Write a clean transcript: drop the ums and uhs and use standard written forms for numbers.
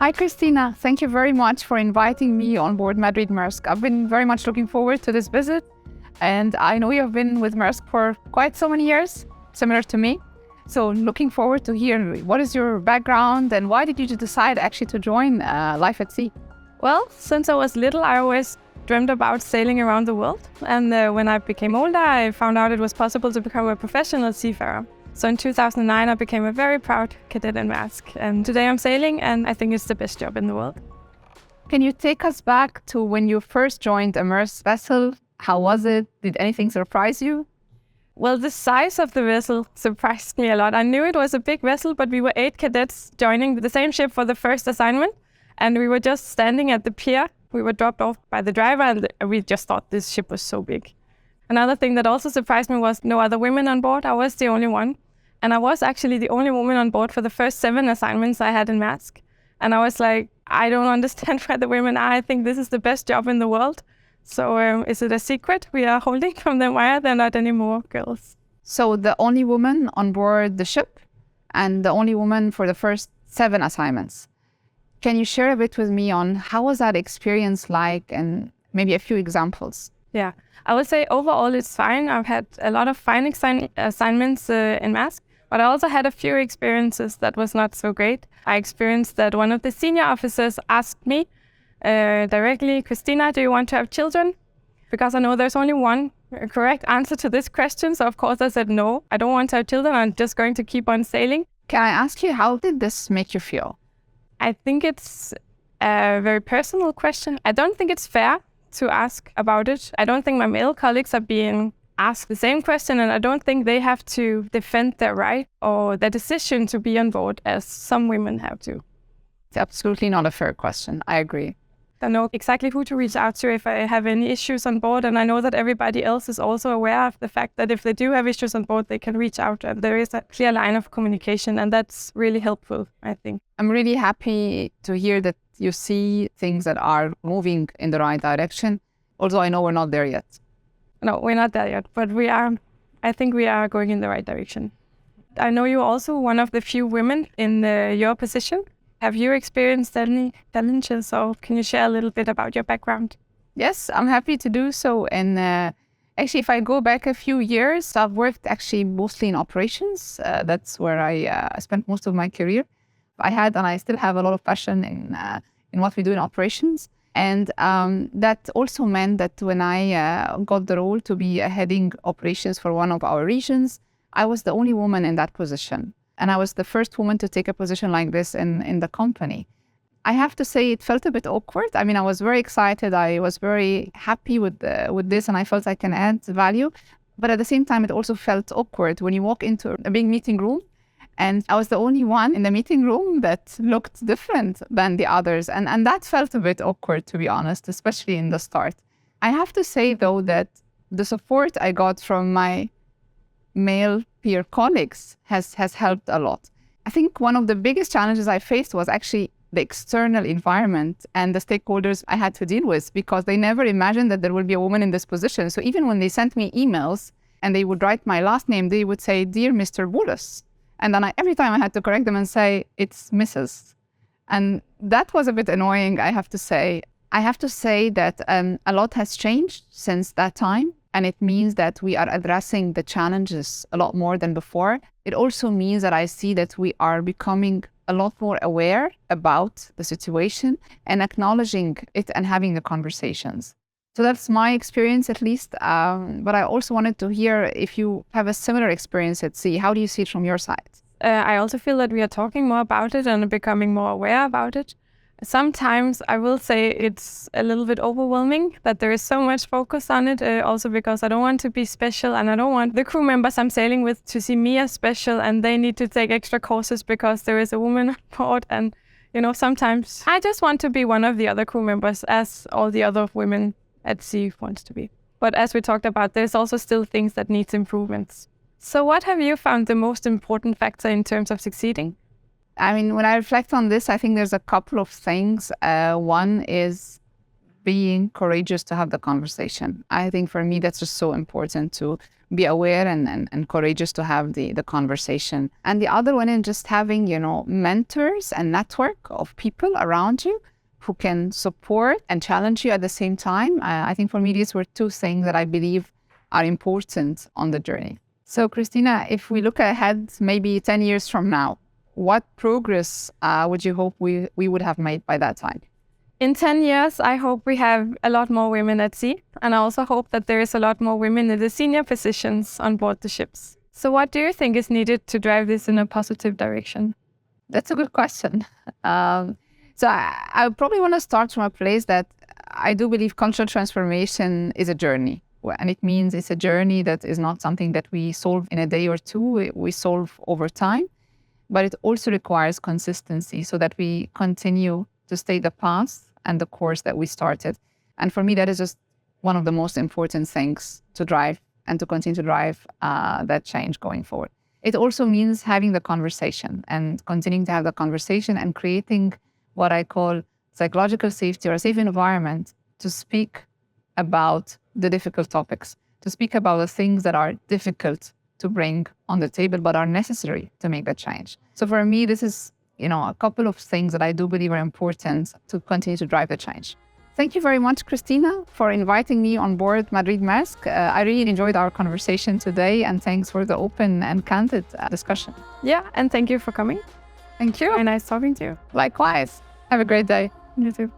Hi, Christina. Thank you very much for inviting me on board Madrid Maersk. I've been very much looking forward to this visit, and I know you've been with Maersk for quite so many years, similar to me. So looking forward to hear what is your background and why did you decide actually to join life at sea? Well, since I was little, I always dreamed about sailing around the world. And when I became older, I found out it was possible to become a professional seafarer. So in 2009, I became a very proud cadet in Maersk. And today I'm sailing, and I think it's the best job in the world. Can you take us back to when you first joined a Maersk vessel? How was it? Did anything surprise you? Well, the size of the vessel surprised me a lot. I knew it was a big vessel, but we were 8 cadets joining the same ship for the first assignment. And we were just standing at the pier. We were dropped off by the driver, and we just thought this ship was so big. Another thing that also surprised me was no other women on board. I was the only one. And I was actually the only woman on board for the first 7 assignments I had in Maersk. And I was like, I don't understand where the women are. I think this is the best job in the world. So is it a secret we are holding from them? Why are there not any more girls? So the only woman on board the ship and the only woman for the first 7 assignments. Can you share a bit with me on how was that experience like and maybe a few examples? Yeah, I would say overall it's fine. I've had a lot of fine assignments in Maersk, but I also had a few experiences that was not so great. I experienced that one of the senior officers asked me directly, Christina, do you want to have children? Because I know there's only one correct answer to this question. So of course I said, no, I don't want to have children. I'm just going to keep on sailing. Can I ask you, how did this make you feel? I think it's a very personal question. I don't think it's fair to ask about it. I don't think my male colleagues are being asked the same question, and I don't think they have to defend their right or their decision to be on board as some women have to. It's absolutely not a fair question. I agree. I know exactly who to reach out to if I have any issues on board, and I know that everybody else is also aware of the fact that if they do have issues on board, they can reach out, and there is a clear line of communication, and that's really helpful, I think. I'm really happy to hear that you see things that are moving in the right direction, although I know we're not there yet. No, we're not there yet, but I think we are going in the right direction. I know you're also one of the few women in your position. Have you experienced any challenges, or can you share a little bit about your background? Yes, I'm happy to do so. And actually, if I go back a few years, I've worked actually mostly in operations. That's where I spent most of my career. I had and I still have a lot of passion in what we do in operations. And that also meant that when I got the role to be heading operations for one of our regions, I was the only woman in that position. And I was the first woman to take a position like this in the company. I have to say it felt a bit awkward. I mean, I was very excited. I was very happy with this, and I felt I can add value. But at the same time, it also felt awkward when you walk into a big meeting room, and I was the only one in the meeting room that looked different than the others. And that felt a bit awkward, to be honest, especially in the start. I have to say, though, that the support I got from my male peer colleagues has helped a lot. I think one of the biggest challenges I faced was actually the external environment and the stakeholders I had to deal with, because they never imagined that there would be a woman in this position. So even when they sent me emails and they would write my last name, they would say, "Dear Mr. Boulos." And then every time I had to correct them and say, "It's Mrs." And that was a bit annoying, I have to say. I have to say that a lot has changed since that time. And it means that we are addressing the challenges a lot more than before. It also means that I see that we are becoming a lot more aware about the situation and acknowledging it and having the conversations. So that's my experience, at least. But I also wanted to hear if you have a similar experience at sea. How do you see it from your side? I also feel that we are talking more about it and becoming more aware about it. Sometimes I will say it's a little bit overwhelming that there is so much focus on it, also because I don't want to be special, and I don't want the crew members I'm sailing with to see me as special and they need to take extra courses because there is a woman on board. And, sometimes I just want to be one of the other crew members as all the other women at sea wants to be. But as we talked about, there's also still things that needs improvements. So what have you found the most important factor in terms of succeeding? I mean, when I reflect on this, I think there's a couple of things. One is being courageous to have the conversation. I think for me, that's just so important to be aware and courageous to have the conversation. And the other one is just having, mentors and network of people around you who can support and challenge you at the same time. I think for me, these were two things that I believe are important on the journey. So Christina, if we look ahead, maybe 10 years from now, what progress would you hope we would have made by that time? In 10 years, I hope we have a lot more women at sea. And I also hope that there is a lot more women in the senior positions on board the ships. So what do you think is needed to drive this in a positive direction? That's a good question. So I probably want to start from a place that I do believe cultural transformation is a journey. And it means it's a journey that is not something that we solve in a day or two. We solve over time. But it also requires consistency so that we continue to stay the path and the course that we started. And for me, that is just one of the most important things to drive and to continue to drive that change going forward. It also means having the conversation and continuing to have the conversation and creating what I call psychological safety or a safe environment to speak about the difficult topics, to speak about the things that are difficult to bring on the table, but are necessary to make that change. So for me, this is, a couple of things that I do believe are important to continue to drive the change. Thank you very much, Christina, for inviting me on board Madrid Maersk. I really enjoyed our conversation today, and thanks for the open and candid discussion. Yeah, and thank you for coming. Thank you. Very nice talking to you. Likewise. Have a great day. You too.